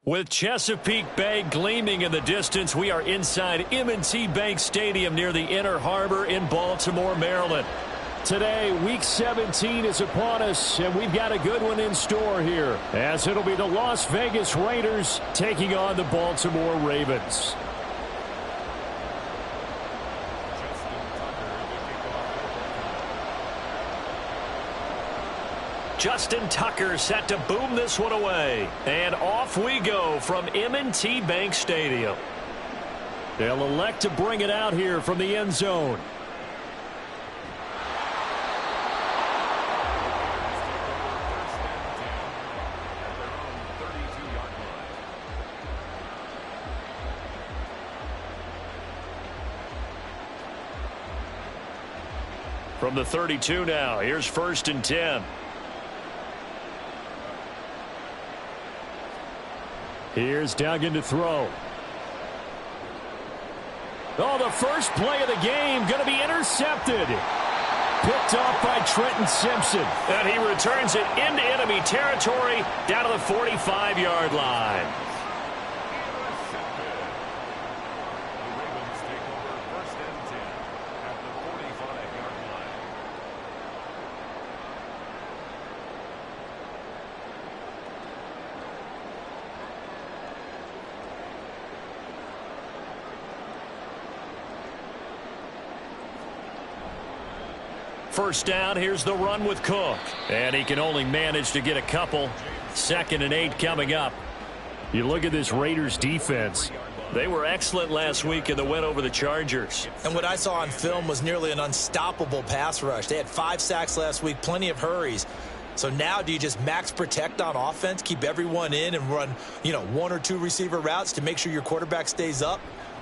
With Chesapeake Bay gleaming in the distance, we are inside M&T Bank Stadium near the Inner Harbor in Baltimore, Maryland. Today, Week 17 is upon us, and we've got a good one in store here, as it'll be the Las Vegas Raiders taking on the Baltimore Ravens. Justin Tucker set to boom this one away. And off we go from M&T Bank Stadium. They'll elect to bring it out here from the end zone. From the 32 now, here's 1st and 10. Here's Duggan to throw. Oh, the first play of the game going to be intercepted. Picked off by Trenton Simpson. And he returns it into enemy territory down to the 45-yard line. First down, here's the run with Cook. And he can only manage to get a couple. 2nd and 8 coming up. You look at this Raiders defense. They were excellent last week in the win over the Chargers. And what I saw on film was nearly an unstoppable pass rush. They had 5 sacks last week, plenty of hurries. So now do you just max protect on offense, keep everyone in and run, 1 or 2 receiver routes to make sure your quarterback stays up?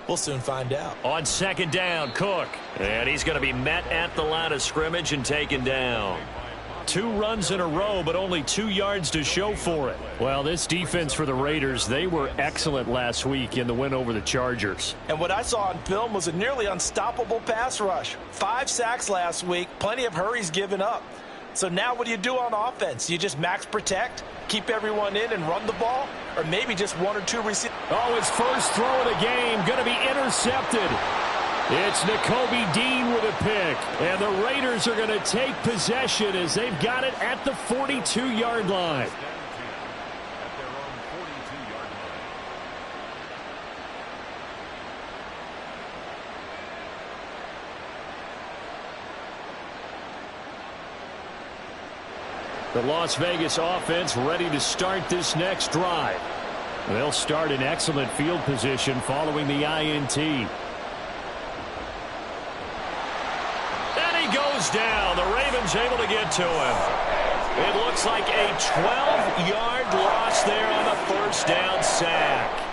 We'll soon find out. On 2nd down, Cook. And he's going to be met at the line of scrimmage and taken down. 2 runs in a row, but only 2 yards to show for it. Well, this defense for the Raiders, they were excellent last week in the win over the Chargers. And what I saw on film was a nearly unstoppable pass rush. 5 sacks last week, plenty of hurries given up. So now what do you do on offense? You just max protect, keep everyone in and run the ball? Or maybe just 1 or 2 receivers? Oh, his first throw of the game going to be intercepted. It's Nakobe Dean with a pick. And the Raiders are going to take possession as they've got it at the 42-yard line. The Las Vegas offense ready to start this next drive. They'll start in excellent field position following the INT. And he goes down. The Ravens able to get to him. It looks like a 12-yard loss there on the first down sack.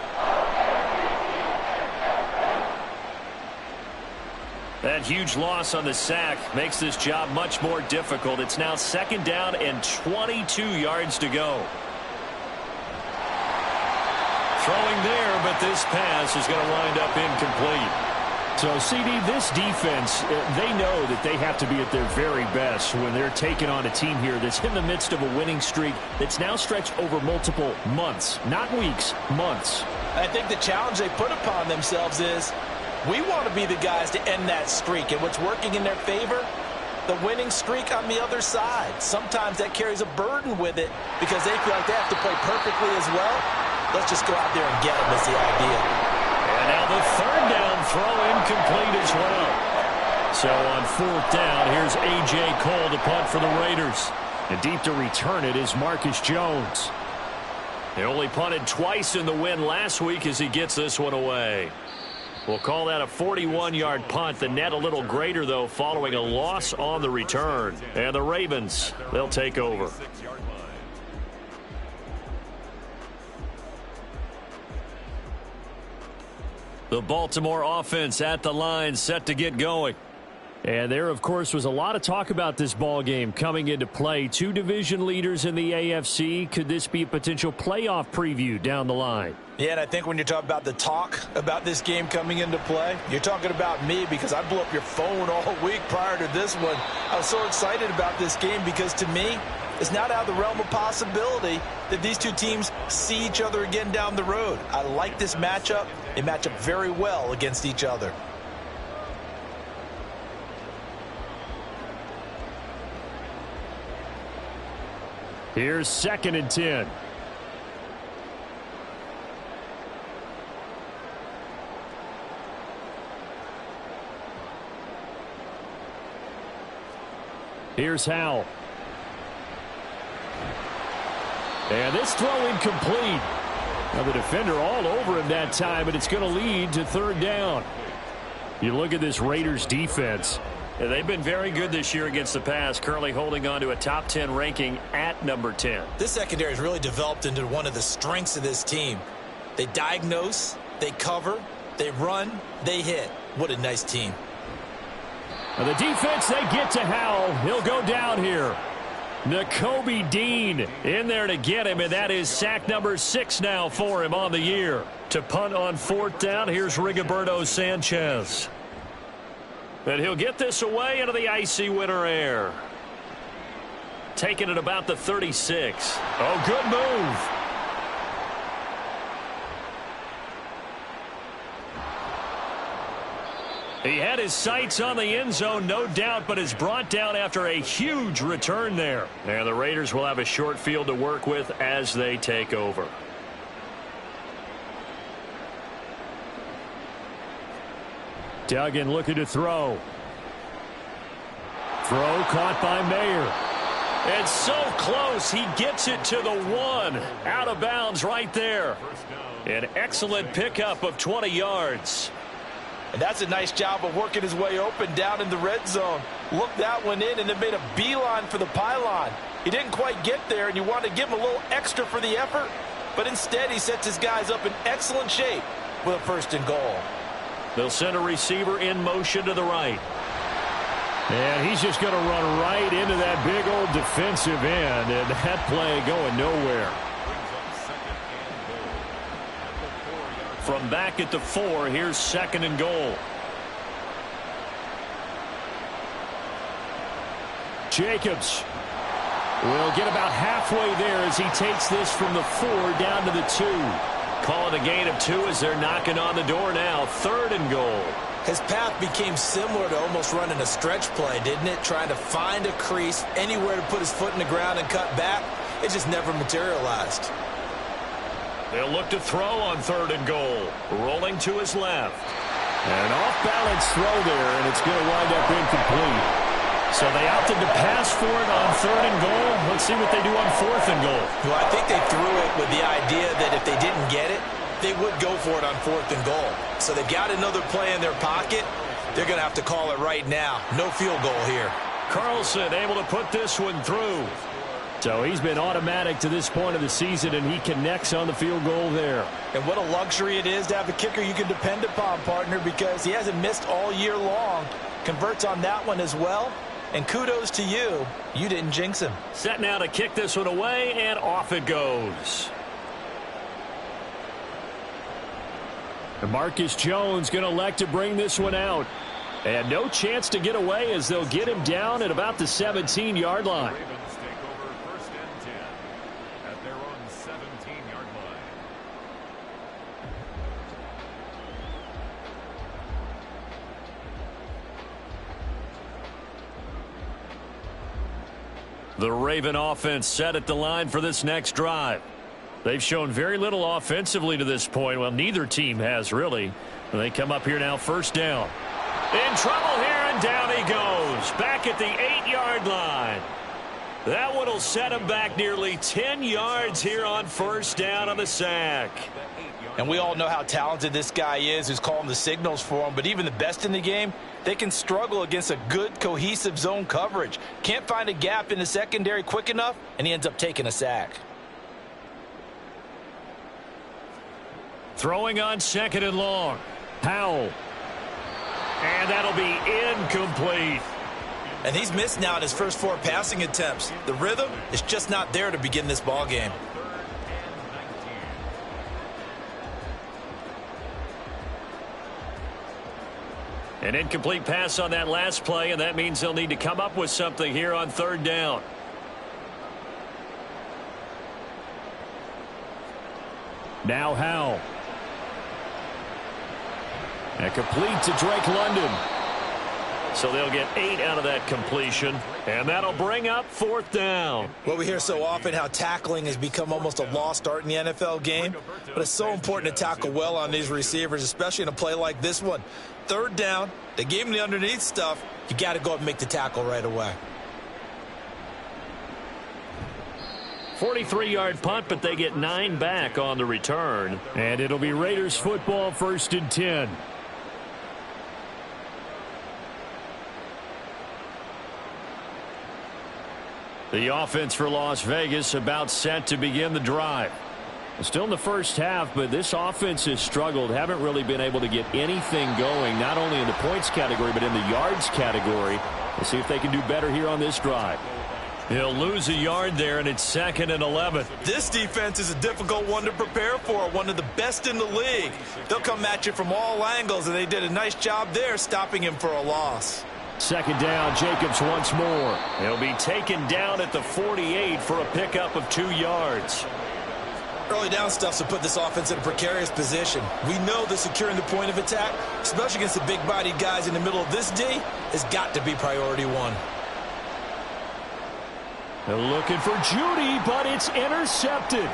That huge loss on the sack makes this job much more difficult. It's now 2nd down and 22 yards to go. Throwing there, but this pass is going to wind up incomplete. So, CD, this defense, they know that they have to be at their very best when they're taking on a team here that's in the midst of a winning streak that's now stretched over multiple months, not weeks, months. I think the challenge they put upon themselves is we want to be the guys to end that streak. And what's working in their favor? The winning streak on the other side. Sometimes that carries a burden with it because they feel like they have to play perfectly as well. Let's just go out there and get them is the idea. And now the 3rd down throw incomplete as well. So on 4th down, here's A.J. Cole to punt for the Raiders. And deep to return it is Marcus Jones. They only punted twice in the win last week as he gets this one away. We'll call that a 41-yard punt. The net a little greater, though, following a loss on the return. And the Ravens, they'll take over. The Baltimore offense at the line, set to get going. And there, of course, was a lot of talk about this ball game coming into play. Two division leaders in the AFC. Could this be a potential playoff preview down the line? Yeah, and I think when you're talking about the talk about this game coming into play, you're talking about me because I blew up your phone all week prior to this one. I was so excited about this game because to me, it's not out of the realm of possibility that these two teams see each other again down the road. I like this matchup. They match up very well against each other. Here's 2nd and 10. Here's Howell. And this throw incomplete. Now the defender all over him that time, and it's going to lead to 3rd down. You look at this Raiders defense. Yeah, they've been very good this year against the pass, currently holding on to a top 10 ranking at number 10. This secondary has really developed into one of the strengths of this team. They diagnose, they cover, they run, they hit. What a nice team. Now the defense, they get to Howell. He'll go down here. Nakobe Dean in there to get him, and that is sack number 6 now for him on the year. To punt on 4th down, here's Rigoberto Sanchez. And he'll get this away into the icy winter air. Taking it about the 36. Oh, good move. He had his sights on the end zone, no doubt, but is brought down after a huge return there. And the Raiders will have a short field to work with as they take over. Duggan looking to throw. Throw caught by Mayer. And so close, he gets it to the 1. Out of bounds right there. An excellent pickup of 20 yards. And that's a nice job of working his way open down in the red zone. Looked that one in and then made a beeline for the pylon. He didn't quite get there, and you want to give him a little extra for the effort. But instead, he sets his guys up in excellent shape with a 1st and goal. They'll send a receiver in motion to the right. And he's just going to run right into that big old defensive end, and that play going nowhere. From back at the 4, here's 2nd and goal. Jacobs will get about halfway there as he takes this from the 4 down to the 2. Call it a gain of 2 as they're knocking on the door now. 3rd and goal. His path became similar to almost running a stretch play, didn't it? Trying to find a crease, anywhere to put his foot in the ground and cut back. It just never materialized. They'll look to throw on 3rd and goal. Rolling to his left. An off-balance throw there, and it's going to wind up incomplete. So they opted to pass for it on 3rd and goal. Let's see what they do on 4th and goal. Well, I think they threw it with the idea that if they didn't get it, they would go for it on 4th and goal. So they've got another play in their pocket. They're going to have to call it right now. No field goal here. Carlson able to put this one through. So he's been automatic to this point of the season, and he connects on the field goal there. And what a luxury it is to have a kicker you can depend upon, partner, because he hasn't missed all year long. Converts on that one as well. And kudos to you. You didn't jinx him. Set now to kick this one away, and off it goes. And Marcus Jones going to elect to bring this one out. And no chance to get away as they'll get him down at about the 17-yard line. The Raven offense set at the line for this next drive. They've shown very little offensively to this point. Well, neither team has, really. And they come up here now, 1st down. In trouble here, and down he goes. Back at the 8-yard line. That one will set him back nearly 10 yards here on 1st down on the sack. And we all know how talented this guy is who's calling the signals for him. But even the best in the game, they can struggle against a good, cohesive zone coverage. Can't find a gap in the secondary quick enough, and he ends up taking a sack. Throwing on 2nd and long. Powell. And that'll be incomplete. And he's missed now in his first 4 passing attempts. The rhythm is just not there to begin this ball game. An incomplete pass on that last play, and that means they'll need to come up with something here on 3rd down. Now Howell. And complete to Drake London. So they'll get 8 out of that completion, and that'll bring up 4th down. Well, we hear so often how tackling has become almost a lost art in the NFL game, but it's so important to tackle well on these receivers, especially in a play like this one. 3rd down, they gave him the underneath stuff. You got to go up and make the tackle right away. 43-yard punt, but they get 9 back on the return. And it'll be Raiders football, 1st and 10. The offense for Las Vegas about set to begin the drive. Still in the first half, but this offense has struggled. Haven't really been able to get anything going, not only in the points category, but in the yards category. Let's see if they can do better here on this drive. He'll lose a yard there, and it's 2nd and 11. This defense is a difficult one to prepare for, one of the best in the league. They'll come at you from all angles, and they did a nice job there stopping him for a loss. 2nd down, Jacobs once more. He'll be taken down at the 48 for a pickup of 2 yards. Early down stuff to put this offense in a precarious position. We know that securing the point of attack, especially against the big-bodied guys in the middle of this D, has got to be priority 1. They're looking for Judy, but it's intercepted.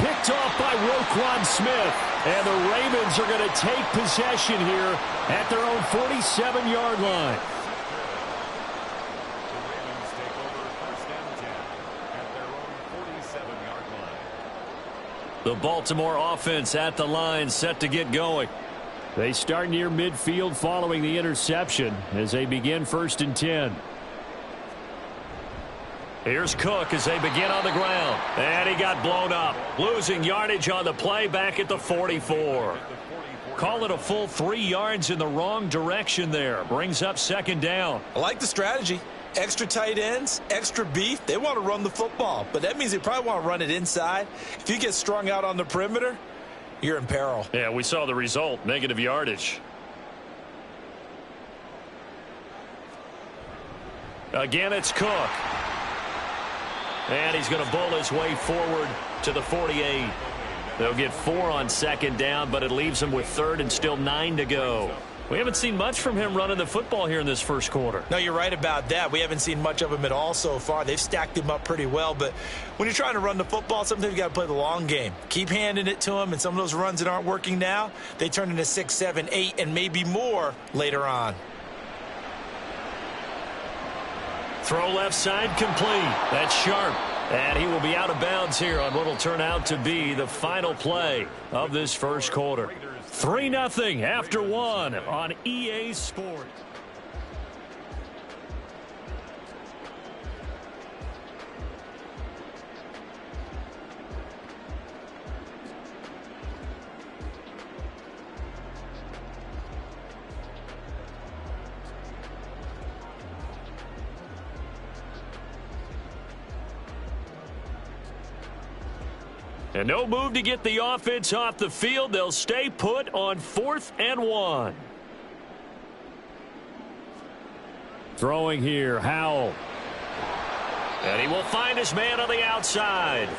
Picked off by Roquan Smith. And the Ravens are going to take possession here at their own 47-yard line. The Baltimore offense at the line, set to get going. They start near midfield following the interception as they begin 1st and 10. Here's Cook as they begin on the ground. And he got blown up. Losing yardage on the play back at the 44. Call it a full 3 yards in the wrong direction there. Brings up 2nd down. I like the strategy. Extra tight ends, extra beef. They want to run the football, but that means they probably want to run it inside. If you get strung out on the perimeter, you're in peril. Yeah, we saw the result. Negative yardage. Again, it's Cook. And he's going to bull his way forward to the 48. They'll get 4 on 2nd down, but it leaves them with 3rd and still 9 to go. We haven't seen much from him running the football here in this first quarter. No, you're right about that. We haven't seen much of him at all so far. They've stacked him up pretty well, but when you're trying to run the football, sometimes you got to play the long game. Keep handing it to him, and some of those runs that aren't working now, they turn into 6, 7, 8, and maybe more later on. Throw left side complete. That's Sharp. And he will be out of bounds here on what will turn out to be the final play of this first quarter. 3-0 after 1 on EA Sports. And no move to get the offense off the field. They'll stay put on 4th and 1. Throwing here, Howell. And he will find his man on the outside.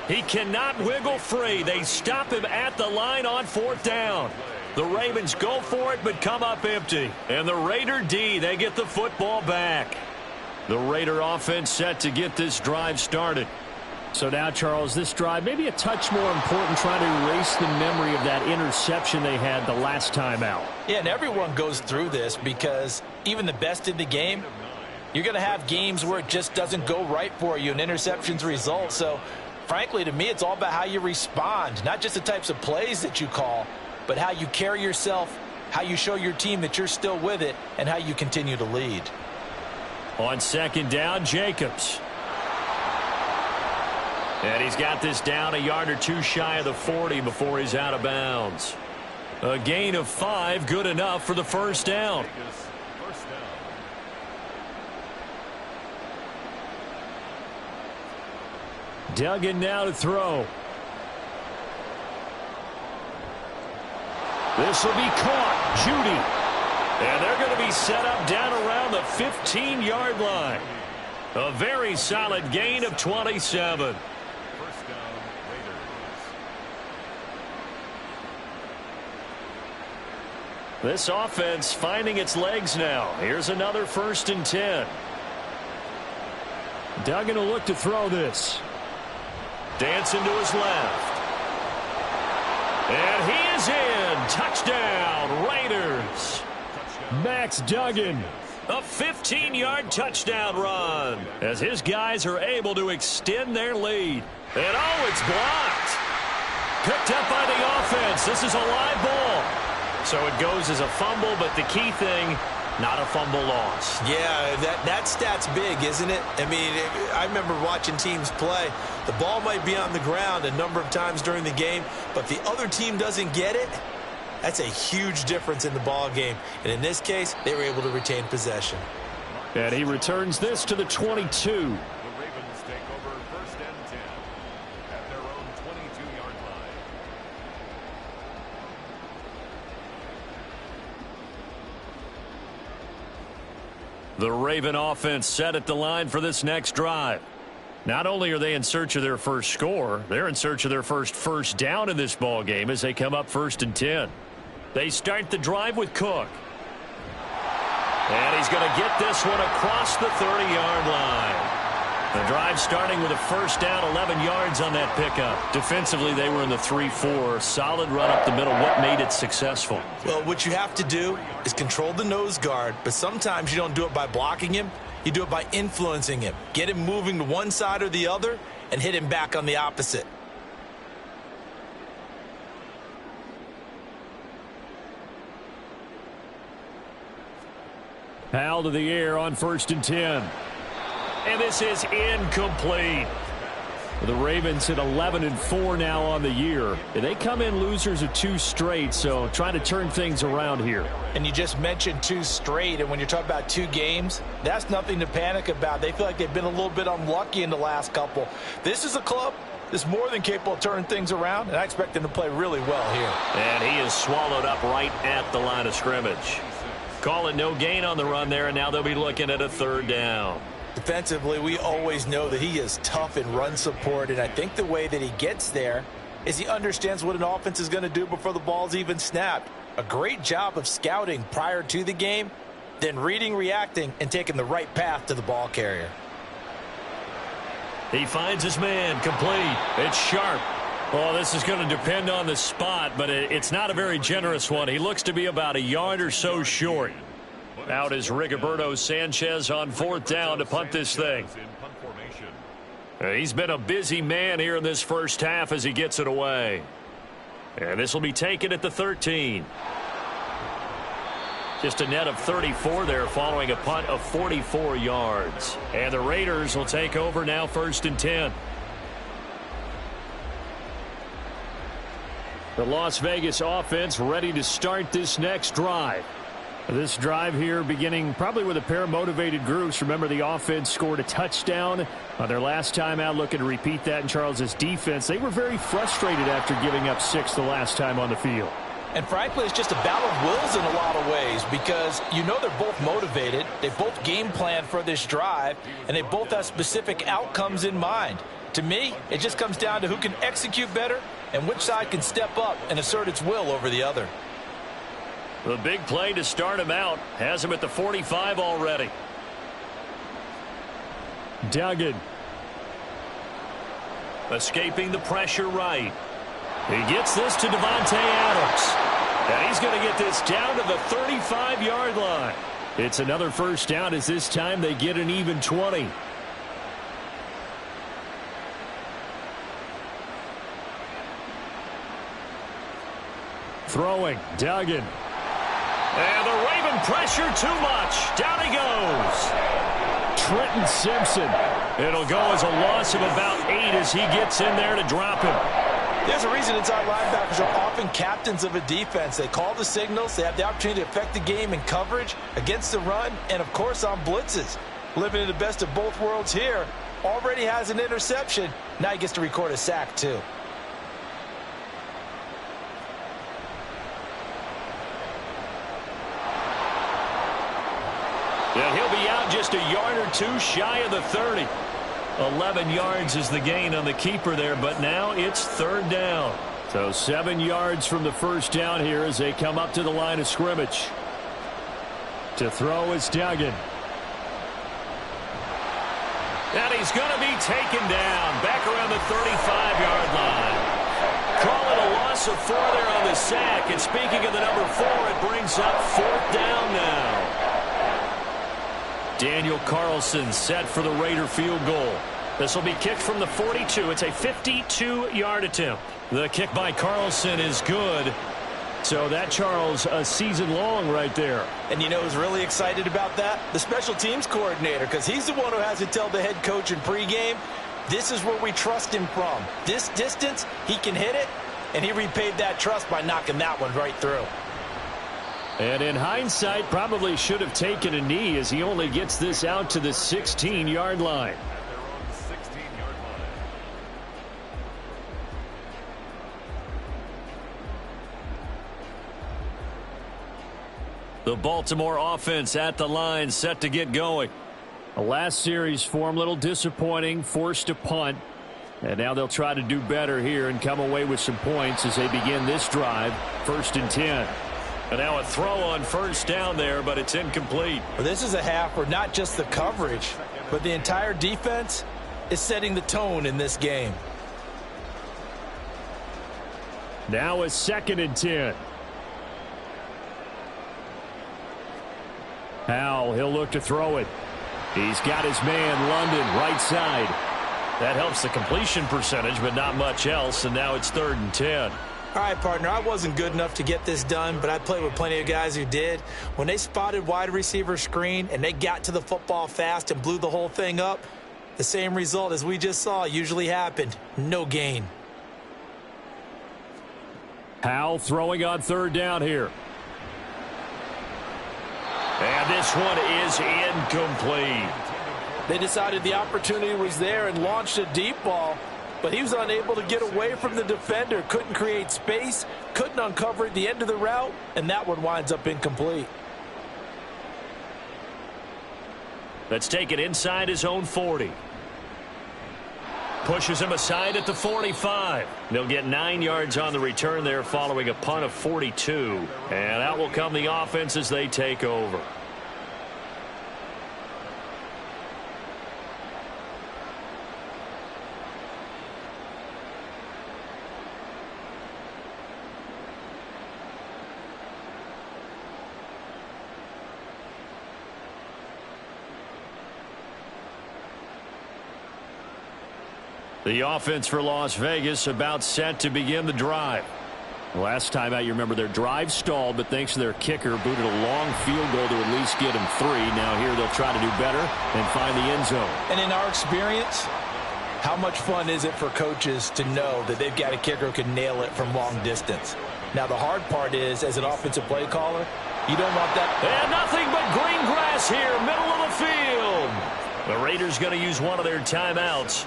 He cannot wiggle free. They stop him at the line on 4th down. The Ravens go for it but come up empty. And the Raider D, they get the football back. The Raider offense set to get this drive started. So now, Charles, this drive maybe a touch more important, trying to erase the memory of that interception they had the last time out. Yeah, and everyone goes through this because even the best in the game, you're going to have games where it just doesn't go right for you and interceptions result. So, frankly, to me, it's all about how you respond, not just the types of plays that you call, but how you carry yourself, how you show your team that you're still with it, and how you continue to lead. On 2nd down, Jacobs. And he's got this down a yard or 2 shy of the 40 before he's out of bounds. A gain of 5, good enough for the first down. Duggan now to throw. This will be caught. Judy. And they're going to be set up down around the 15-yard line. A very solid gain of 27. First down, Raiders. This offense finding its legs now. Here's another 1st and 10. Duggan will look to throw this. Dancing to his left. And he is in. Touchdown, Raiders. Max Duggan. A 15-yard touchdown run as his guys are able to extend their lead. And oh, it's blocked. Picked up by the offense. This is a live ball. So it goes as a fumble, but the key thing, not a fumble loss. Yeah, that stat's big, isn't it? I mean, I remember watching teams play. The ball might be on the ground a number of times during the game, but if the other team doesn't get it, that's a huge difference in the ball game. And in this case, they were able to retain possession. And he returns this to the 22. The Ravens take over 1st and 10 at their own 22-yard line. The Raven offense set at the line for this next drive. Not only are they in search of their first score, they're in search of their first down in this ball game as they come up 1st and 10. They start the drive with Cook. And he's going to get this one across the 30-yard line. The drive starting with a first down, 11 yards on that pickup. Defensively, they were in the 3-4. Solid run up the middle. What made it successful? Well, what you have to do is control the nose guard, but sometimes you don't do it by blocking him. You do it by influencing him. Get him moving to one side or the other and hit him back on the opposite. Powell to the air on 1st and 10. And this is incomplete. The Ravens hit 11-4 now on the year. They come in losers of 2 straight, so trying to turn things around here. And you just mentioned 2 straight, and when you're talking about 2 games, that's nothing to panic about. They feel like they've been a little bit unlucky in the last couple. This is a club that's more than capable of turning things around, and I expect them to play really well here. And he is swallowed up right at the line of scrimmage. Call it no gain on the run there, and now they'll be looking at a 3rd down. Defensively, we always know that he is tough in run support, and I think the way that he gets there is he understands what an offense is going to do before the ball's even snapped. A great job of scouting prior to the game, then reading, reacting, and taking the right path to the ball carrier. He finds his man, complete. It's Sharp. Well, this is going to depend on the spot, but it's not a very generous one. He looks to be about a yard or so short. Out is Rigoberto Sanchez on 4th down to punt this thing. He's been a busy man here in this first half as he gets it away. And this will be taken at the 13. Just a net of 34 there following a punt of 44 yards. And the Raiders will take over now 1st and 10. The Las Vegas offense ready to start this next drive. This drive here beginning probably with a pair of motivated groups. Remember, the offense scored a touchdown on their last time out. Looking to repeat that in Charles's defense. They were very frustrated after giving up 6 the last time on the field. And frankly, it's just a battle of wills in a lot of ways because you know they're both motivated. They both game plan for this drive, and they both have specific outcomes in mind. To me, it just comes down to who can execute better and which side can step up and assert its will over the other. The big play to start him out has him at the 45 already. Duggan. Escaping the pressure right. He gets this to Devontae Adams. And he's going to get this down to the 35-yard line. It's another first down as this time they get an even 20. Throwing, Duggan. And the Raven pressure too much. Down he goes. Trenton Simpson. It'll go as a loss of about 8 as he gets in there to drop him. There's a reason inside linebackers are often captains of a defense. They call the signals. They have the opportunity to affect the game in coverage, against the run, and, of course, on blitzes. Living in the best of both worlds here. Already has an interception. Now he gets to record a sack, too. Yeah, he'll be out just a yard or two shy of the 30. 11 yards is the gain on the keeper there, but now it's third down. So 7 yards from the first down here as they come up to the line of scrimmage. To throw is Duggan. And he's going to be taken down back around the 35-yard line. Call it a loss of 4 there on the sack. And speaking of the number 4, it brings up fourth down now. Daniel Carlson set for the Raider field goal. This will be kicked from the 42. It's a 52-yard attempt. The kick by Carlson is good. So that, Charles, a season long right there. And you know who's really excited about that? The special teams coordinator, because he's the one who has to tell the head coach in pregame, this is where we trust him from. This distance, he can hit it, and he repaid that trust by knocking that one right through. And in hindsight, probably should have taken a knee as he only gets this out to the 16-yard line. The Baltimore offense at the line, set to get going. The last series form, a little disappointing, forced a punt. And now they'll try to do better here and come away with some points as they begin this drive, 1st and 10. And now a throw on first down there, but it's incomplete. Well, this is a half where not just the coverage, but the entire defense is setting the tone in this game. Now a 2nd and 10. Howell, he'll look to throw it. He's got his man, London, right side. That helps the completion percentage, but not much else, and now it's 3rd and 10. All right, partner, I wasn't good enough to get this done, but I played with plenty of guys who did. When they spotted wide receiver screen and they got to the football fast and blew the whole thing up, the same result as we just saw usually happened. No gain. Howell throwing on 3rd down here. And this one is incomplete. They decided the opportunity was there and launched a deep ball, but he was unable to get away from the defender, couldn't create space, couldn't uncover at the end of the route, and that one winds up incomplete. Let's take it inside his own 40. Pushes him aside at the 45. They'll get 9 yards on the return there following a punt of 42. And out will come the offense as they take over. The offense for Las Vegas about set to begin the drive. Last time out, you remember their drive stalled, but thanks to their kicker, booted a long field goal to at least get them 3. Now here they'll try to do better and find the end zone. And in our experience, how much fun is it for coaches to know that they've got a kicker who can nail it from long distance? Now the hard part is, as an offensive play caller, you don't want that. And nothing but green grass here, middle of the field. The Raiders going to use one of their timeouts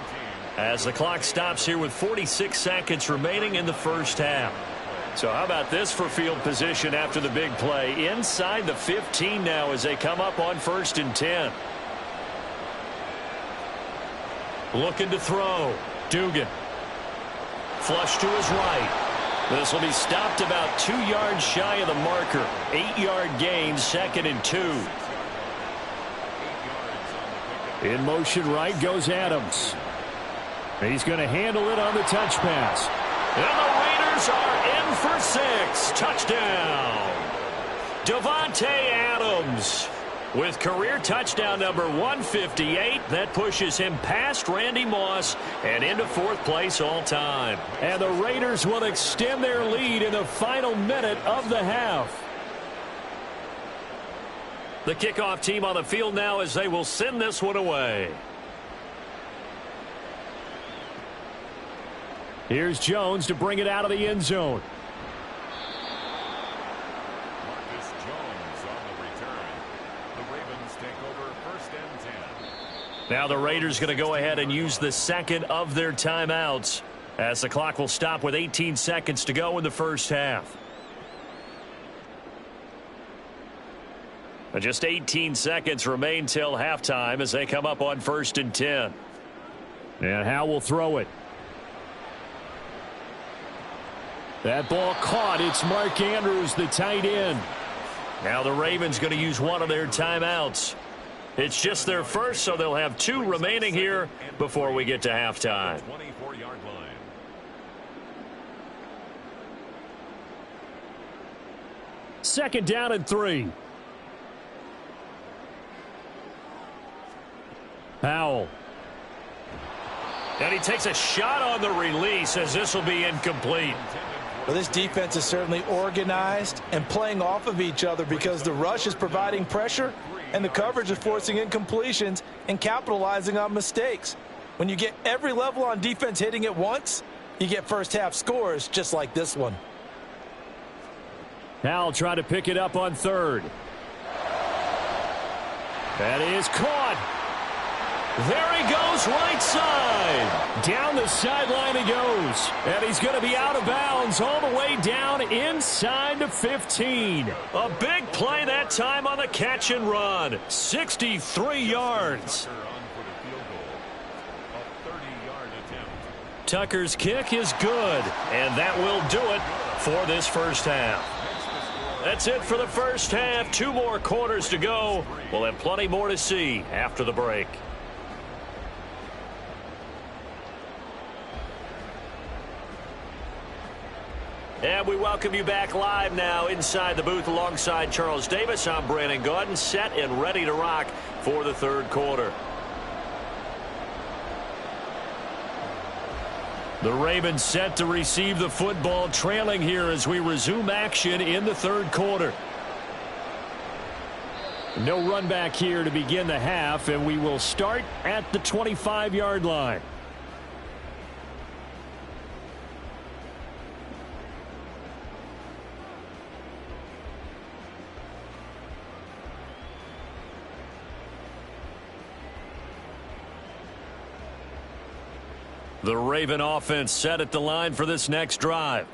as the clock stops here with 46 seconds remaining in the first half. So how about this for field position after the big play? Inside the 15 now as they come up on 1st and 10. Looking to throw. Dugan. Flush to his right. This will be stopped about 2 yards shy of the marker. 8-yard gain, 2nd and 2. In motion right goes Adams. He's going to handle it on the touch pass. And the Raiders are in for 6. Touchdown. Davante Adams with career touchdown number 158. That pushes him past Randy Moss and into 4th place all time. And the Raiders will extend their lead in the final minute of the half. The kickoff team on the field now as they will send this one away. Here's Jones to bring it out of the end zone. Now the Raiders going to go ahead and use the second of their timeouts as the clock will stop with 18 seconds to go in the first half. Just 18 seconds remain till halftime as they come up on 1st and 10. And Howell will throw it. That ball caught. It's Mark Andrews, the tight end. Now the Ravens going to use one of their timeouts. It's just their first, so they'll have 2 remaining here before we get to halftime. 24-yard line. Second down and 3. Howell. And he takes a shot on the release as this will be incomplete. Well, this defense is certainly organized and playing off of each other because the rush is providing pressure and the coverage is forcing incompletions and capitalizing on mistakes. When you get every level on defense hitting at once, you get first half scores just like this one. Howell trying to pick it up on 3rd. That is caught. There he goes, right side. Down the sideline he goes. And he's going to be out of bounds all the way down inside the 15. A big play that time on the catch and run. 63 yards. Tucker's kick is good. And that will do it for this first half. That's it for the first half. 2 more quarters to go. We'll have plenty more to see after the break. And we welcome you back live now inside the booth alongside Charles Davis. I'm Brandon Gaudin, set and ready to rock for the 3rd quarter. The Ravens set to receive the football, trailing here as we resume action in the 3rd quarter. No run back here to begin the half, and we will start at the 25-yard line. The Raven offense set at the line for this next drive.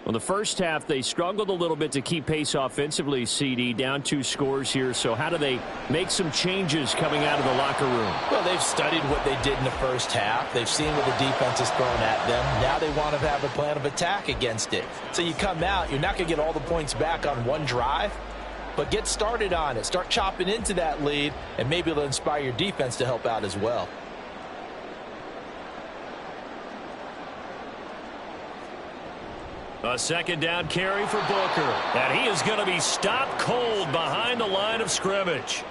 Well, the first half, they struggled a little bit to keep pace offensively, CD, down 2 scores here. So how do they make some changes coming out of the locker room? Well, they've studied what they did in the first half. They've seen what the defense has thrown at them. Now they want to have a plan of attack against it. So you come out, you're not going to get all the points back on one drive, but get started on it. Start chopping into that lead, and maybe it'll inspire your defense to help out as well. A second down carry for Booker. And he is going to be stopped cold behind the line of scrimmage.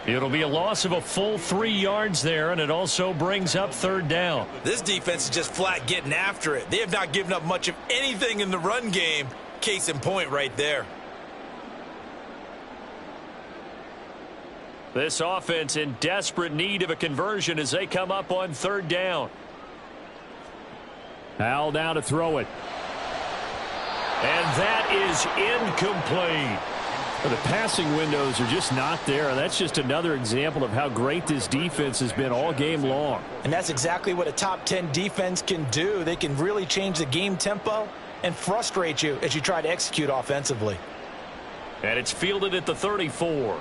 It'll be a loss of a full 3 yards there, and it also brings up 3rd down. This defense is just flat getting after it. They have not given up much of anything in the run game. Case in point right there. This offense in desperate need of a conversion as they come up on 3rd down. Howell down to throw it. And that is incomplete. The passing windows are just not there. That's just another example of how great this defense has been all game long. And that's exactly what a top 10 defense can do. They can really change the game tempo and frustrate you as you try to execute offensively. And it's fielded at the 34.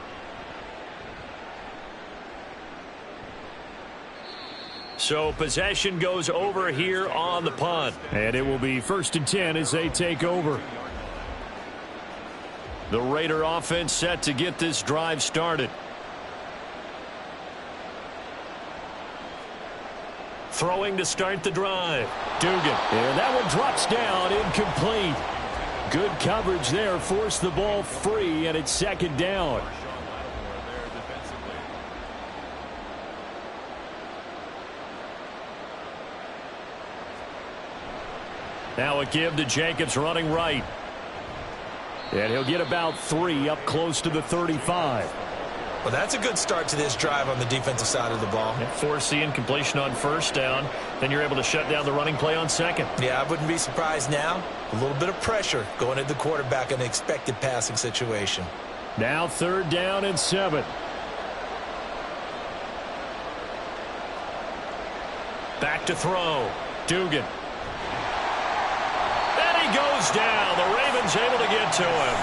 So possession goes over here on the punt. And it will be 1st and 10 as they take over. The Raider offense set to get this drive started. Throwing to start the drive. Dugan. And that one drops down, incomplete. Good coverage there, forced the ball free, and it's 2nd down. Now a give to Jacobs running right. And he'll get about 3 up close to the 35. Well, that's a good start to this drive on the defensive side of the ball. Force the incompletion on 1st down. then you're able to shut down the running play on second. Yeah, I wouldn't be surprised now. A little bit of pressure going at the quarterback in an expected passing situation. Now 3rd down and 7. Back to throw. Dugan. And he goes down. The Ravens able to get to him.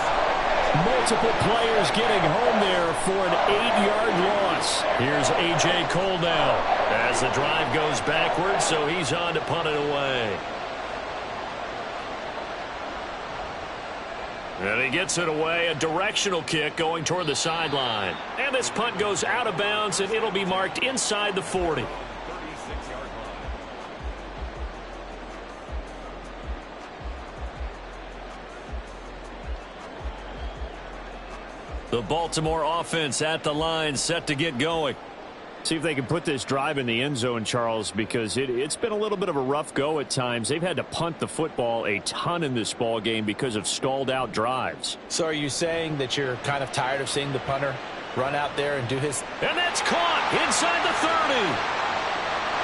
Multiple players getting home there for an 8-yard loss. Here's A.J. Cole now as the drive goes backwards, so he's on to punt it away. And he gets it away, a directional kick going toward the sideline. And this punt goes out of bounds, and it'll be marked inside the 40. The Baltimore offense at the line, set to get going. See if they can put this drive in the end zone, Charles, because it's been a little bit of a rough go at times. They've had to punt the football a ton in this ball game because of stalled out drives. So are you saying that you're kind of tired of seeing the punter run out there and do his... And that's caught inside the 30.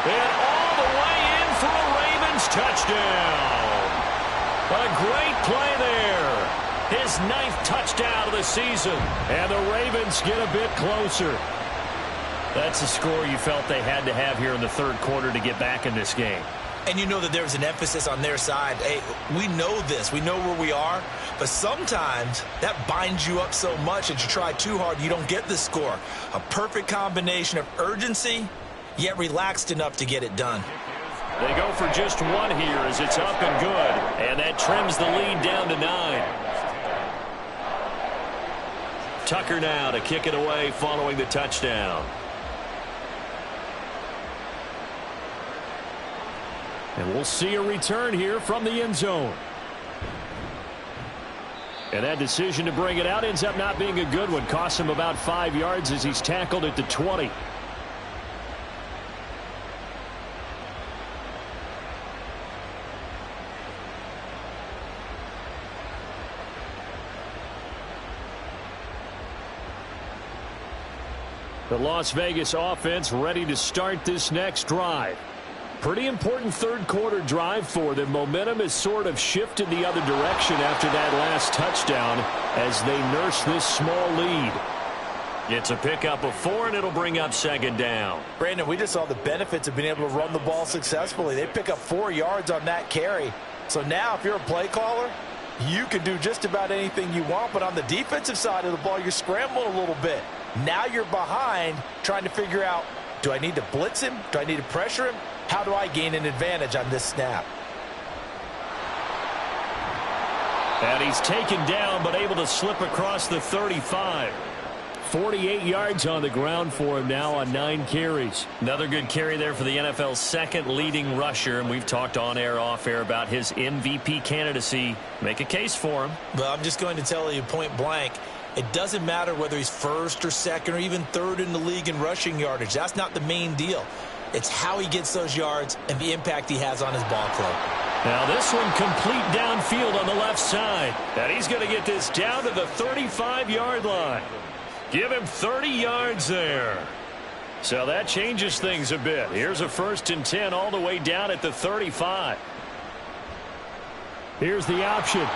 And all the way in for a Ravens touchdown. A great play there. His 9th touchdown of the season. And the Ravens get a bit closer. That's a score you felt they had to have here in the 3rd quarter to get back in this game. And you know that there's an emphasis on their side. Hey, we know this. We know where we are. But sometimes that binds you up so much that you try too hard, you don't get the score. A perfect combination of urgency, yet relaxed enough to get it done. They go for just one here as it's up and good. And that trims the lead down to 9. Tucker now to kick it away following the touchdown. And we'll see a return here from the end zone. And that decision to bring it out ends up not being a good one. Costs him about 5 yards as he's tackled at the 20. The Las Vegas offense ready to start this next drive. Pretty important 3rd quarter drive for them. Momentum has sort of shifted the other direction after that last touchdown as they nurse this small lead. It's a pickup of 4, and it'll bring up 2nd down. Brandon, we just saw the benefits of being able to run the ball successfully. They pick up 4 yards on that carry. So now if you're a play caller, you can do just about anything you want. But on the defensive side of the ball, you're scrambling a little bit. Now you're behind trying to figure out, do I need to blitz him? Do I need to pressure him? How do I gain an advantage on this snap? And he's taken down but able to slip across the 35. 48 yards on the ground for him now on 9 carries. Another good carry there for the NFL's 2nd leading rusher, and we've talked on air, off air about his MVP candidacy. Make a case for him. Well, I'm just going to tell you point blank, it doesn't matter whether he's 1st or 2nd or even 3rd in the league in rushing yardage. That's not the main deal. It's how he gets those yards and the impact he has on his ball club. Now this one complete downfield on the left side. And he's going to get this down to the 35-yard line. Give him 30 yards there. So that changes things a bit. Here's a 1st and 10 all the way down at the 35. Here's the option.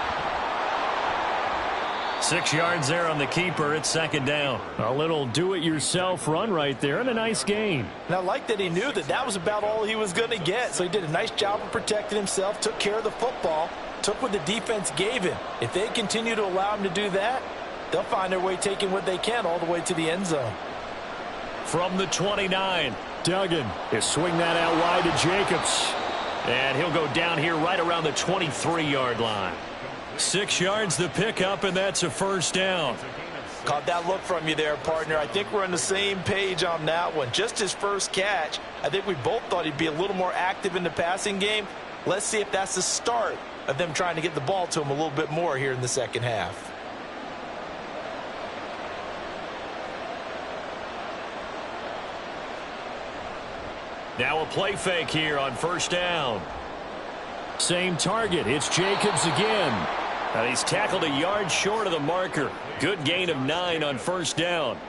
6 yards there on the keeper. It's 2nd down. A little do-it-yourself run right there and a nice gain. And I like that he knew that that was about all he was going to get. So he did a nice job of protecting himself, took care of the football, took what the defense gave him. If they continue to allow him to do that, they'll find their way taking what they can all the way to the end zone. From the 29, Duggan is swing that out wide to Jacobs. And he'll go down here right around the 23-yard line. 6 yards the pickup, and that's a 1st down. Caught that look from you there, partner. I think we're on the same page on that one. Just his first catch, I think we both thought he'd be a little more active in the passing game. Let's see if that's the start of them trying to get the ball to him a little bit more here in the second half. Now a play fake here on 1st down. Same target. It's Jacobs again. And he's tackled a yard short of the marker. Good gain of 9 on 1st down.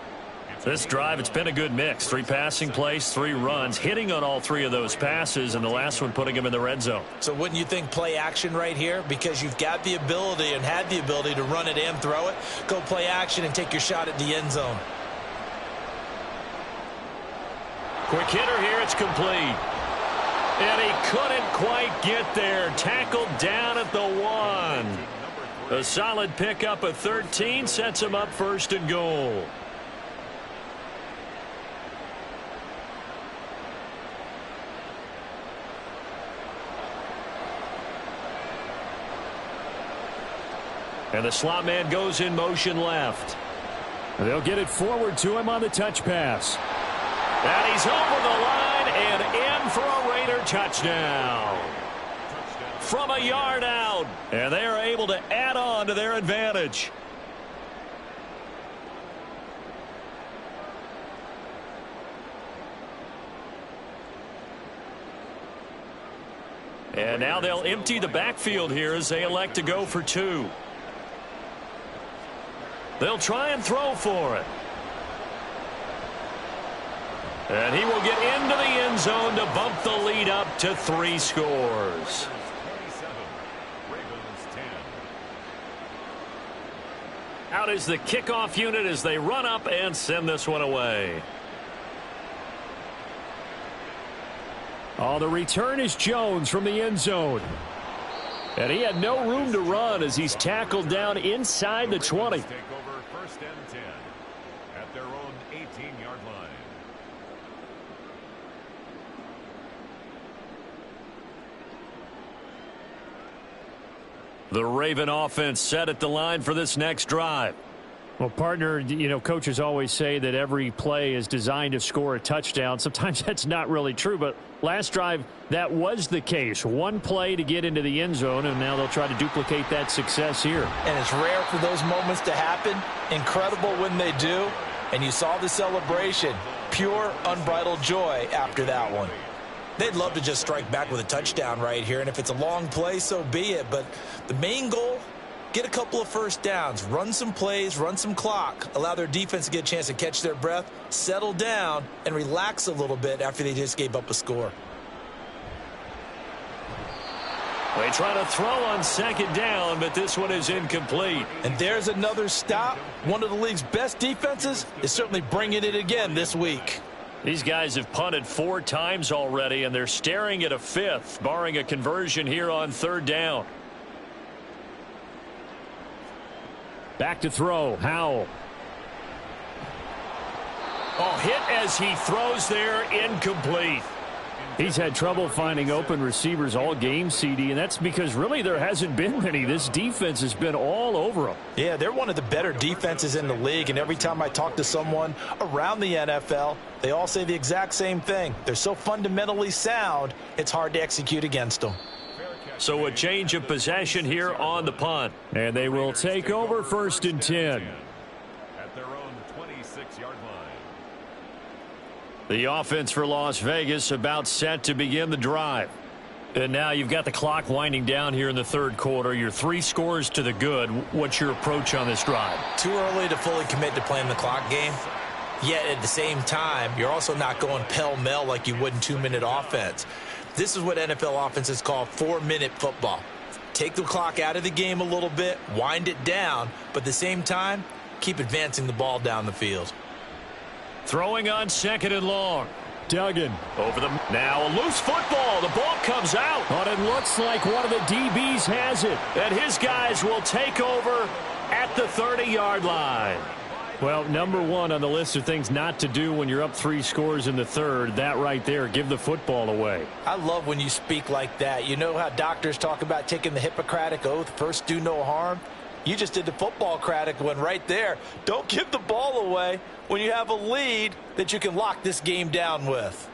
This drive, it's been a good mix. 3 passing plays, 3 runs, hitting on all 3 of those passes, and the last one putting him in the red zone. So wouldn't you think play action right here? Because you've got the ability and had the ability to run it and throw it. Go play action and take your shot at the end zone. Quick hitter here, it's complete. And he couldn't quite get there. Tackled down at the 1. A solid pickup of 13 sets him up 1st and goal. And the slot man goes in motion left. They'll get it forward to him on the touch pass. And he's over the line and in for a Raider touchdown. From a yard out. And they are able to add on to their advantage. And now they'll empty the backfield here as they elect to go for 2. They'll try and throw for it. And he will get into the end zone to bump the lead up to 3 scores. Out is the kickoff unit as they run up and send this one away. Oh, the return is Jones from the end zone. And he had no room to run as he's tackled down inside the 20. Take over 1st and 10 at their own 18-yard line. The Raven offense set at the line for this next drive. Well, partner, you know, coaches always say that every play is designed to score a touchdown. Sometimes that's not really true, but last drive, that was the case. 1 play to get into the end zone, and now they'll try to duplicate that success here. And it's rare for those moments to happen. Incredible when they do. And you saw the celebration. Pure, unbridled joy after that one. They'd love to just strike back with a touchdown right here, and if it's a long play, so be it. But the main goal, get a couple of first downs, run some plays, run some clock, allow their defense to get a chance to catch their breath, settle down, and relax a little bit after they just gave up a score. They try to throw on 2nd down, but this one is incomplete. And there's another stop. One of the league's best defenses is certainly bringing it again this week. These guys have punted 4 times already, and they're staring at a 5th, barring a conversion here on 3rd down. Back to throw, Howell. Oh, hit as he throws there, incomplete. He's had trouble finding open receivers all game, CD, and that's because really there hasn't been many. This defense has been all over them. Yeah, they're one of the better defenses in the league, and every time I talk to someone around the NFL, they all say the exact same thing. They're so fundamentally sound, it's hard to execute against them. So a change of possession here on the punt. And they will take over 1st and 10. At their own 26-yard line. The offense for Las Vegas about set to begin the drive. And now you've got the clock winding down here in the 3rd quarter. You're 3 scores to the good. What's your approach on this drive? Too early to fully commit to playing the clock game. Yet at the same time, you're also not going pell-mell like you would in 2-minute offense. This is what NFL offenses call 4-minute football. Take the clock out of the game a little bit, wind it down, but at the same time, keep advancing the ball down the field. Throwing on 2nd and long. Duggan. Over the now a loose football. The ball comes out. But it looks like one of the DBs has it. And his guys will take over at the 30-yard line. Well, number 1 on the list of things not to do when you're up 3 scores in the 3rd, that right there, give the football away. I love when you speak like that. You know how doctors talk about taking the Hippocratic Oath, first do no harm? You just did the football-cratic one right there. Don't give the ball away when you have a lead that you can lock this game down with.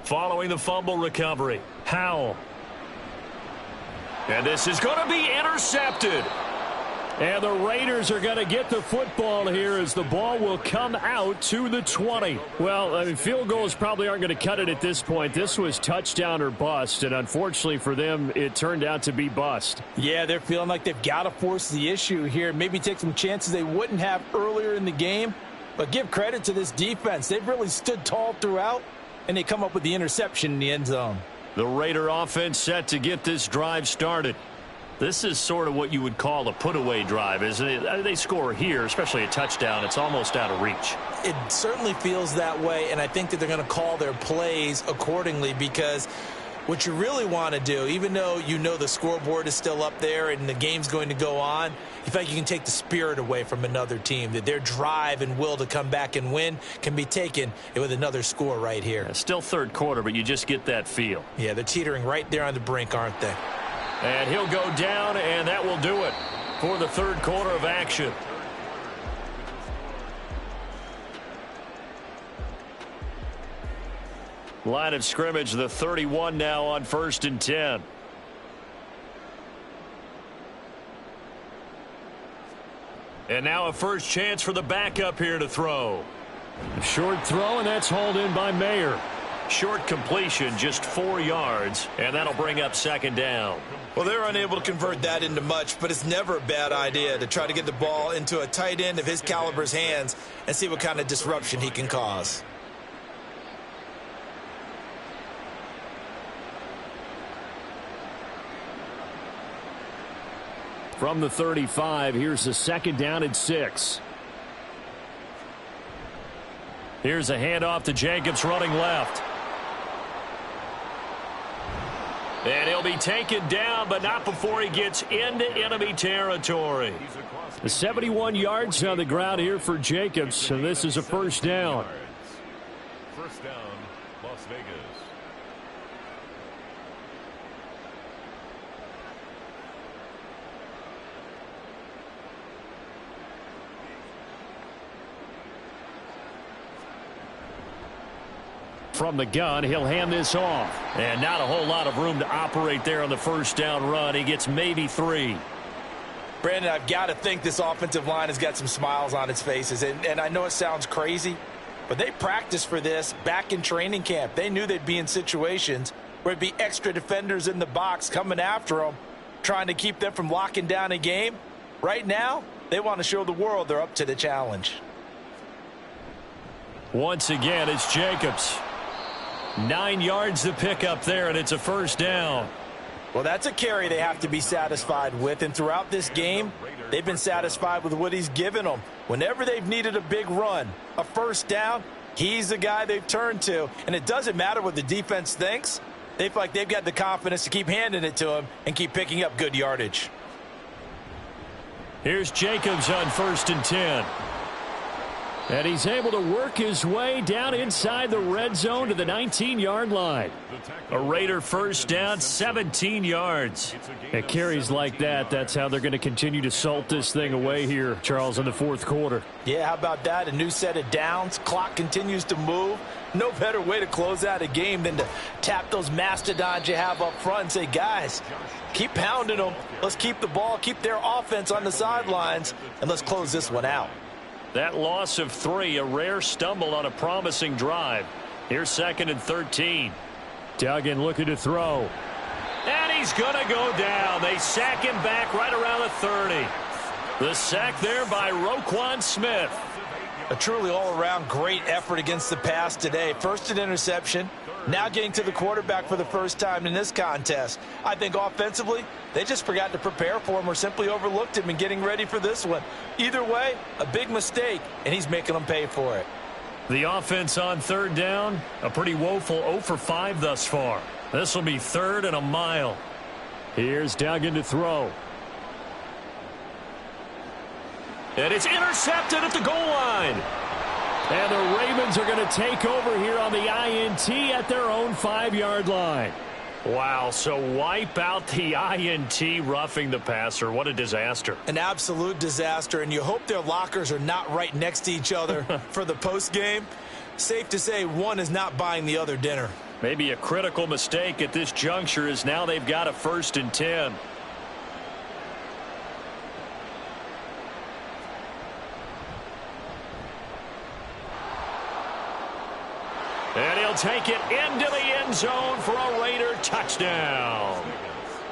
Following the fumble recovery, Howell. And this is going to be intercepted. And the Raiders are going to get the football here as the ball will come out to the 20. Well, I mean, field goals probably aren't going to cut it at this point. This was touchdown or bust, and unfortunately for them, it turned out to be bust. Yeah, they're feeling like they've got to force the issue here. Maybe take some chances they wouldn't have earlier in the game. But give credit to this defense. They've really stood tall throughout, and they come up with the interception in the end zone. The Raider offense set to get this drive started. This is sort of what you would call a put-away drive, isn't it? They score here, especially a touchdown. It's almost out of reach. It certainly feels that way, and I think that they're going to call their plays accordingly, because what you really want to do, even though you know the scoreboard is still up there and the game's going to go on, you feel like you can take the spirit away from another team, that their drive and will to come back and win can be taken with another score right here. Yeah, still third quarter, but you just get that feel. Yeah, they're teetering right there on the brink, aren't they? And he'll go down, and that will do it for the third quarter of action. Line of scrimmage, the 31 now on 1st and 10. And now a first chance for the backup here to throw. A short throw, and that's hauled in by Mayer. Short completion, just 4 yards, and that'll bring up second down. Well, they're unable to convert that into much, but it's never a bad idea to try to get the ball into a tight end of his caliber's hands and see what kind of disruption he can cause. From the 35, here's the second down and 6. Here's a handoff to Jacobs running left. And he'll be taken down, but not before he gets into enemy territory. The 71 yards on the ground here for Jacobs, and this is a first down. First down, Las Vegas. From the gun, he'll hand this off. And not a whole lot of room to operate there on the first down run. He gets maybe 3. Brandon, I've got to think this offensive line has got some smiles on its faces. And I know it sounds crazy, but they practiced for this back in training camp. They knew they'd be in situations where it'd be extra defenders in the box coming after them, trying to keep them from locking down a game. Right now, they want to show the world they're up to the challenge. Once again, it's Jacobs. 9 yards to pick up there, and it's a first down. Well, that's a carry they have to be satisfied with, and throughout this game, they've been satisfied with what he's given them. Whenever they've needed a big run, a first down, he's the guy they've turned to, and it doesn't matter what the defense thinks. They feel like they've got the confidence to keep handing it to him and keep picking up good yardage. Here's Jacobs on 1st and 10. And he's able to work his way down inside the red zone to the 19-yard line. A Raider first down, 17 yards. At carries like that, that's how they're going to continue to salt this thing away here, Charles, in the fourth quarter. Yeah, how about that? A new set of downs. Clock continues to move. No better way to close out a game than to tap those mastodons you have up front and say, guys, keep pounding them. Let's keep the ball, keep their offense on the sidelines, and let's close this one out. That loss of 3, a rare stumble on a promising drive. Here's 2nd and 13. Duggan looking to throw. And he's going to go down. They sack him back right around the 30. The sack there by Roquan Smith. A truly all-around great effort against the pass today. First an interception, now getting to the quarterback for the first time in this contest. I think offensively, they just forgot to prepare for him or simply overlooked him in getting ready for this one. Either way, a big mistake, and he's making them pay for it. The offense on third down, a pretty woeful 0 for 5 thus far. This will be 3rd and a mile. Here's Duggan to throw. And it's intercepted at the goal line. And the Ravens are going to take over here on the INT at their own 5-yard line. Wow, so wipe out the INT roughing the passer. What a disaster. An absolute disaster, and you hope their lockers are not right next to each other for the postgame. Safe to say one is not buying the other dinner. Maybe a critical mistake at this juncture is now they've got a 1st and 10. He'll take it into the end zone for a Raider touchdown.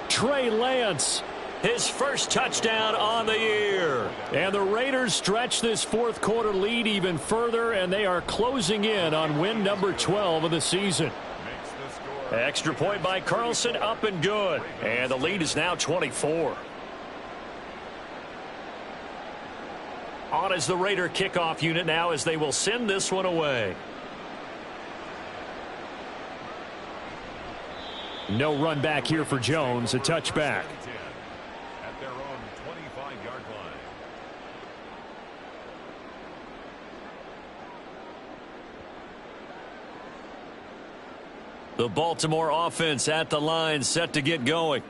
Trey Lance, his first touchdown on the year. And the Raiders stretch this fourth quarter lead even further, and they are closing in on win number 12 of the season. Extra point by Carlson, up and good. And the lead is now 24. On is the Raider kickoff unit now as they will send this one away. No run back here for Jones, a touchback. At their own 25-yard line. The Baltimore offense at the line, set to get going.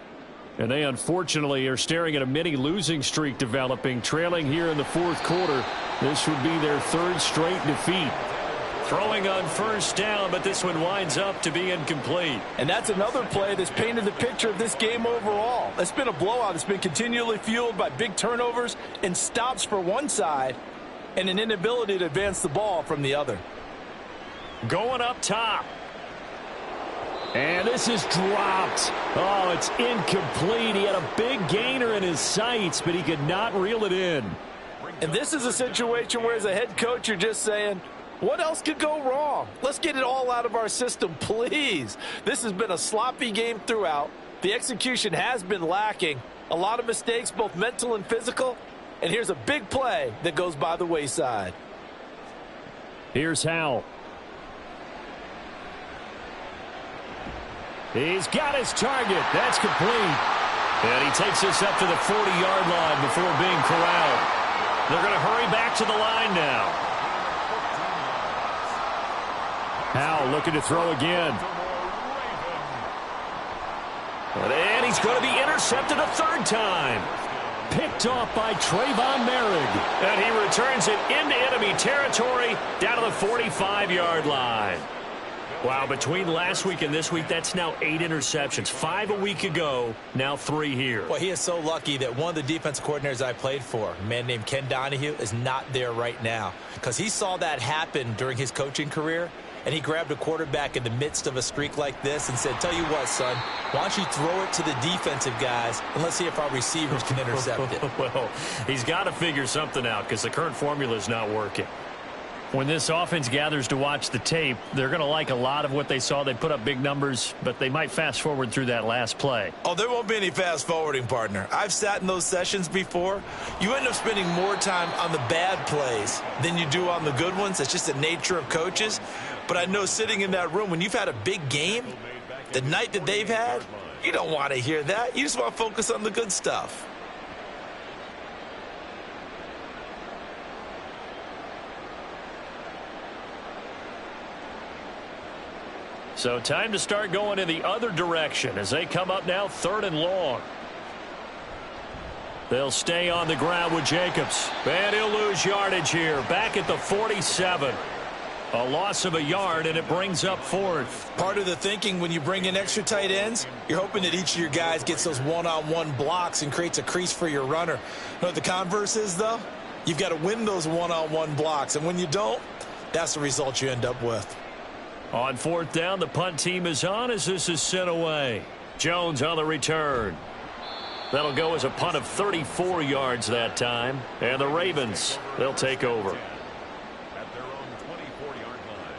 And they unfortunately are staring at a mini losing streak developing, trailing here in the fourth quarter. This would be their third straight defeat. Throwing on first down, but this one winds up to be incomplete. And that's another play that's painted the picture of this game overall. It's been a blowout. It's been continually fueled by big turnovers and stops for one side and an inability to advance the ball from the other. Going up top. And this is dropped. Oh, it's incomplete. He had a big gainer in his sights, but he could not reel it in. And this is a situation where as a head coach, you're just saying, what else could go wrong? Let's get it all out of our system, please. This has been a sloppy game throughout. The execution has been lacking. A lot of mistakes, both mental and physical. And here's a big play that goes by the wayside. Here's Howell. He's got his target. That's complete. And he takes this up to the 40-yard line before being corralled. They're going to hurry back to the line now. Howell looking to throw again. And he's going to be intercepted a third time. Picked off by Trayvon Merrick. And he returns it into enemy territory down to the 45-yard line. Wow, between last week and this week, that's now 8 interceptions. 5 a week ago, now 3 here. Well, he is so lucky that one of the defensive coordinators I played for, a man named Ken Donahue, is not there right now. Because he saw that happen during his coaching career, and he grabbed a quarterback in the midst of a streak like this and said, tell you what, son, why don't you throw it to the defensive guys, and let's see if our receivers can intercept it. Well, he's got to figure something out because the current formula is not working. When this offense gathers to watch the tape, they're going to like a lot of what they saw. They put up big numbers, but they might fast forward through that last play. Oh, there won't be any fast forwarding, partner. I've sat in those sessions before. You end up spending more time on the bad plays than you do on the good ones. It's just the nature of coaches. But I know sitting in that room, when you've had a big game, the night that they've had, you don't want to hear that. You just want to focus on the good stuff. So time to start going in the other direction as they come up now 3rd and long. They'll stay on the ground with Jacobs. And he'll lose yardage here. Back at the 47. A loss of a yard, and it brings up 4th. Part of the thinking when you bring in extra tight ends, you're hoping that each of your guys gets those one-on-one blocks and creates a crease for your runner. You know what the converse is, though? You've got to win those one-on-one blocks, and when you don't, that's the result you end up with. On 4th down, the punt team is on as this is sent away. Jones on the return. That'll go as a punt of 34 yards that time. And the Ravens, they'll take over. At their own 24-yard line.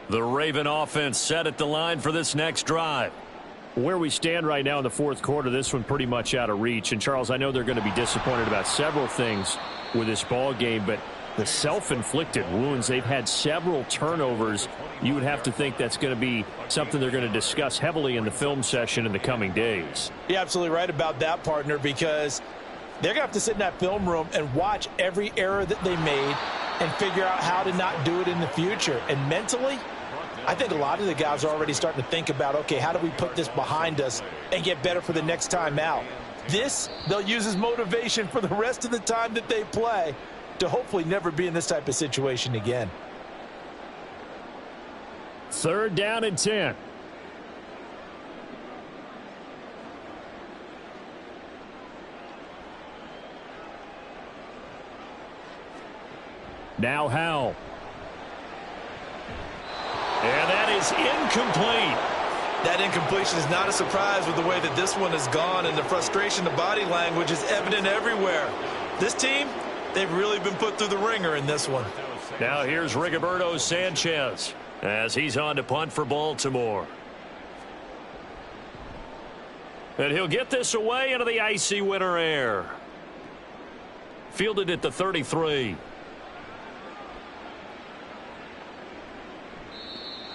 The Raven offense set at the line for this next drive. Where we stand right now in the fourth quarter, this one pretty much out of reach. And, Charles, I know they're going to be disappointed about several things with this ball game, but the self-inflicted wounds, they've had several turnovers. You would have to think that's going to be something they're going to discuss heavily in the film session in the coming days. You're absolutely right about that, partner, because they're going to have to sit in that film room and watch every error that they made and figure out how to not do it in the future. And mentally, I think a lot of the guys are already starting to think about, okay, how do we put this behind us and get better for the next time out? This, they'll use as motivation for the rest of the time that they play to hopefully never be in this type of situation again. 3rd down and 10. Now Howell. And that is incomplete. That incompletion is not a surprise with the way that this one has gone, and the frustration, the body language is evident everywhere. This team, they've really been put through the ringer in this one. Now here's Rigoberto Sanchez as he's on to punt for Baltimore. And he'll get this away into the icy winter air. Fielded at the 33.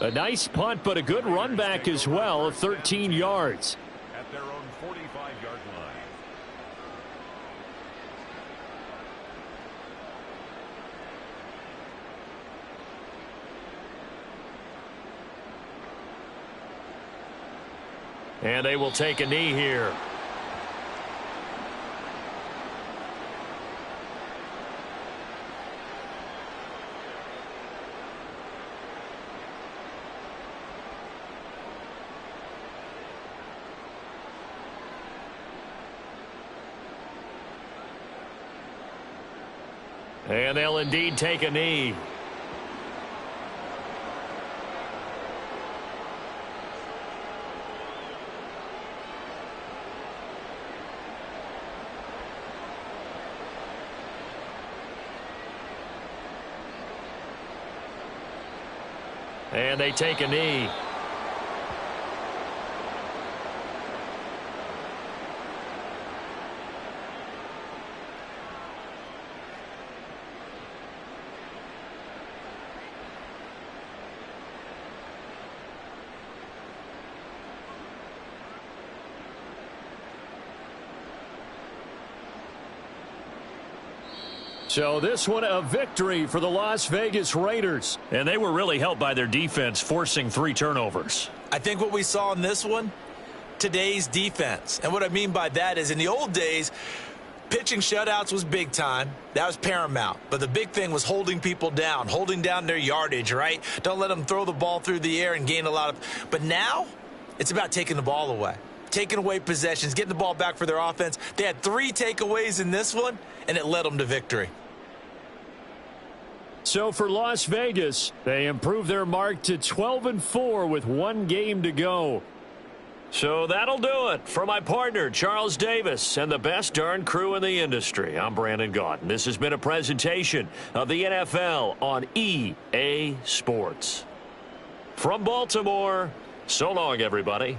A nice punt, but a good run back as well of 13 yards. At their own 45-yard line. And they will take a knee here. And they'll indeed take a knee. And they take a knee. So this one a victory for the Las Vegas Raiders. And they were really helped by their defense, forcing 3 turnovers. I think what we saw in this one, today's defense. And what I mean by that is in the old days, pitching shutouts was big time. That was paramount. But the big thing was holding people down, holding down their yardage, right? Don't let them throw the ball through the air and gain a lot of. But now it's about taking the ball away, taking away possessions, getting the ball back for their offense. They had 3 takeaways in this one, and it led them to victory. So for Las Vegas, they improved their mark to 12-4 with 1 game to go. So that'll do it for my partner, Charles Davis, and the best darn crew in the industry. I'm Brandon Gaudin. This has been a presentation of the NFL on EA Sports. From Baltimore, so long, everybody.